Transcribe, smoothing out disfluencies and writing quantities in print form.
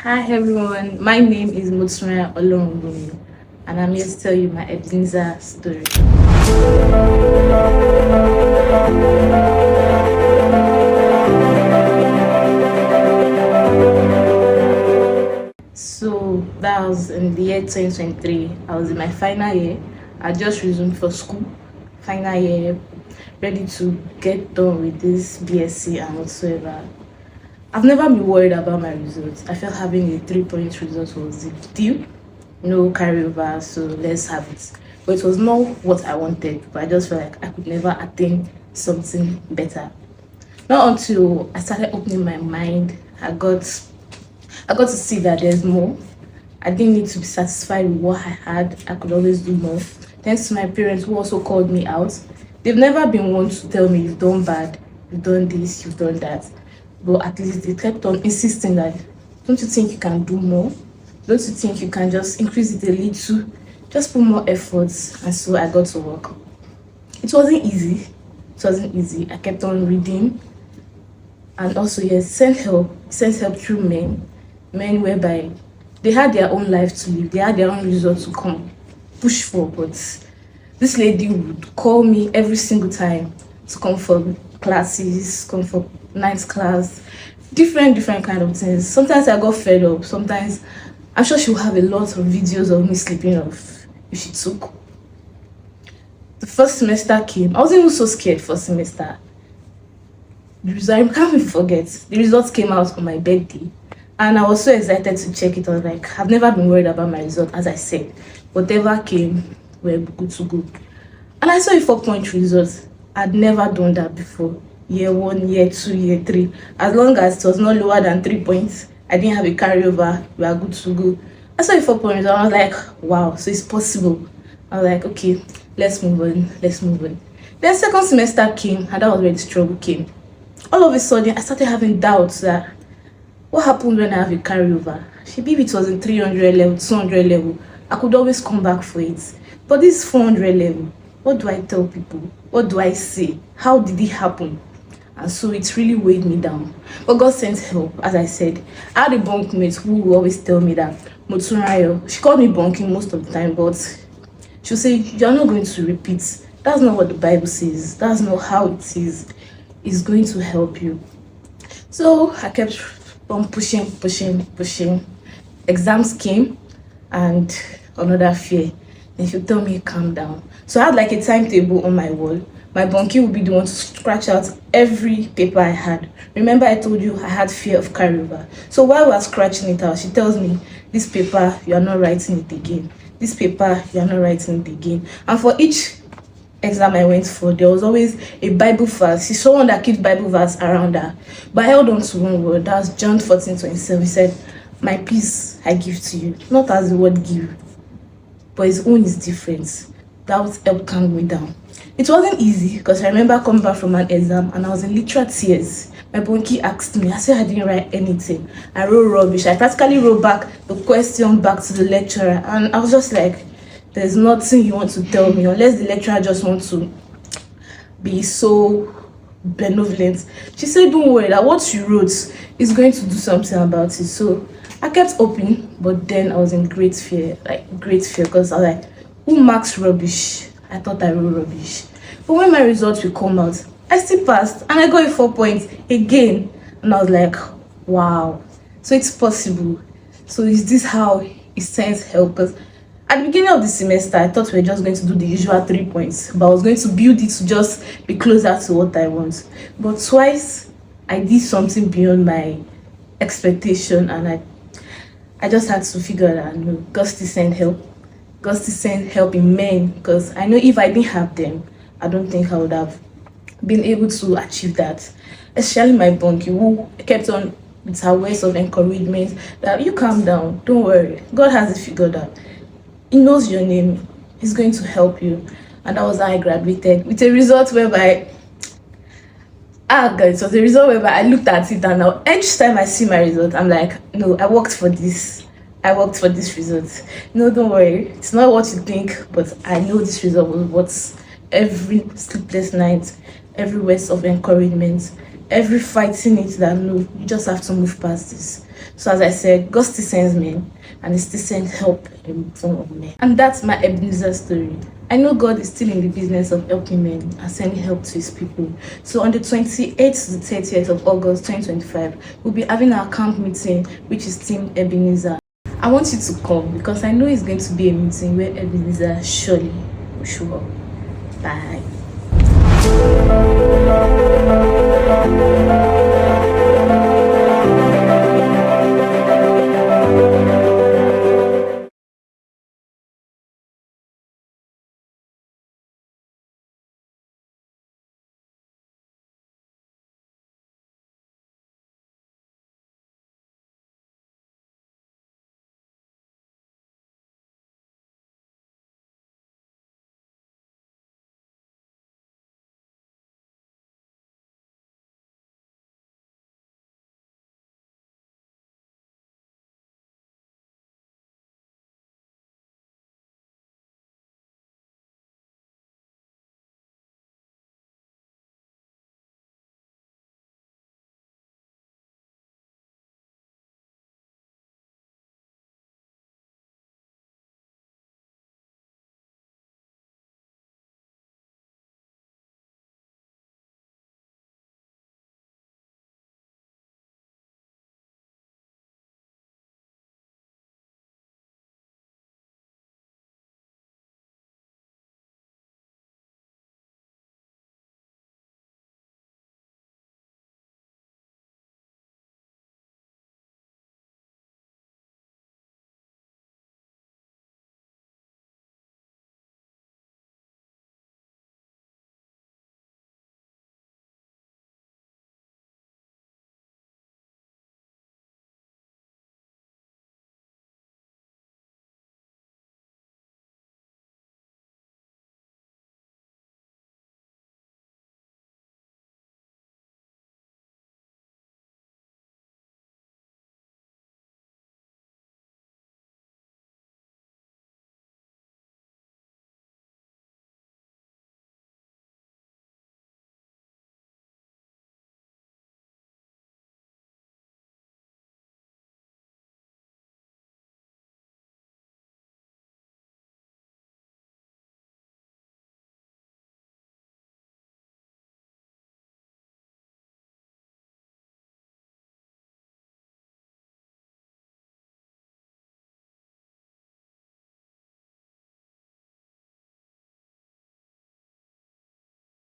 Hi everyone, my name is Motunrayo Olorungbohunmi and I'm here to tell you my Ebenezer story. So that was in the year 2023. I was in my final year. I just resumed for school. Final year, ready to get done with this BSc and whatsoever. I've never been worried about my results. I felt having a 3 point result was the deal. No carryover, so let's have it. But it was not what I wanted, but I just felt like I could never attain something better. Not until I started opening my mind, I got to see that there's more. I didn't need to be satisfied with what I had. I could always do more. Thanks to my parents who also called me out. They've never been one to tell me you've done bad, you've done this, you've done that. But at least they kept on insisting that don't you think you can do more? Don't you think you can just increase it a little? Just put more efforts. And so I got to work. It wasn't easy. It wasn't easy. I kept on reading. And also, yes, sent help through men whereby they had their own life to live, they had their own results to come push for. But this lady would call me every single time to come for classes, come for night class, different kind of things. Sometimes I got fed up. Sometimes I'm sure she'll have a lot of videos of me sleeping off if she took. The first semester came. I wasn't even so scared for semester. The result, I can't even forget. The results came out on my birthday. And I was so excited to check it. I was like, I've never been worried about my result, as I said. Whatever came, we're good to go. And I saw a 4 point result. I'd never done that before. Year 1, year 2, year 3. As long as it was not lower than 3 points, I didn't have a carryover, we are good to go. I saw a 4 point result. I was like, wow, so it's possible. I was like, okay, let's move on. Then second semester came, and that was where the struggle came. All of a sudden, I started having doubts that what happened when I have a carryover? Maybe if it was in 300 level, 200 level, I could always come back for it. But this 400 level, what do I tell people? What do I say? How did it happen? And so it really weighed me down. But God sent help, as I said. I had a bunkmate who would always tell me that, Motunrayo, she called me bunking most of the time, but she'll say, you're not going to repeat. That's not what the Bible says. That's not how it is. It's going to help you. So I kept on pushing. Exams came and another fear. Then she'll tell me, calm down. So I had like a timetable on my wall. My bunkie would be the one to scratch out every paper I had. Remember I told you I had fear of carryover. So while we were scratching it out, she tells me, this paper, you are not writing it again. This paper, you are not writing it again. And for each exam I went for, there was always a Bible verse. She's someone that keeps Bible verse around her. But I held on to one word. That was John 14:27. He said, my peace I give to you. Not as the word give, but his own is different. That would help calm me down. It wasn't easy because I remember coming back from an exam and I was in literal tears. My bunkie asked me, I said I didn't write anything. I wrote rubbish. I practically wrote back the question back to the lecturer, and I was just like, there's nothing you want to tell me unless the lecturer just wants to be so benevolent. She said, don't worry, that what you wrote is going to do something about it. So I kept hoping, but then I was in great fear, because I was like, who marks rubbish? I thought I wrote rubbish. But when my results will come out, I still passed and I got a 4 points again. And I was like, wow, so it's possible. So is this how it sends help? Because at the beginning of the semester, I thought we were just going to do the usual 3 points, but I was going to build it to just be closer to what I want. But twice, I did something beyond my expectation, and I just had to figure that no, God still send help. God still send help in men, because I know if I didn't have them, I don't think I would have been able to achieve that. Especially my bunkie, who kept on with her words of encouragement that you calm down, don't worry, God has it figured out. He knows your name. He's going to help you. And that was how I graduated with a result whereby it was a result whereby I looked at it, and now each time I see my result, I'm like, no, I worked for this. I worked for this result. No, don't worry. It's not what you think, but I know this result was what every sleepless night, every words of encouragement, every fighting it that no, you just have to move past this. So as I said, God still sends men, and He still sends help in form of men. And that's my Ebenezer story. I know God is still in the business of helping men and sending help to His people. So on the 28th to the 30th of August 2025, we'll be having our camp meeting, which is Team Ebenezer. I want you to come because I know it's going to be a meeting where Ebenezer surely will show up. Bye.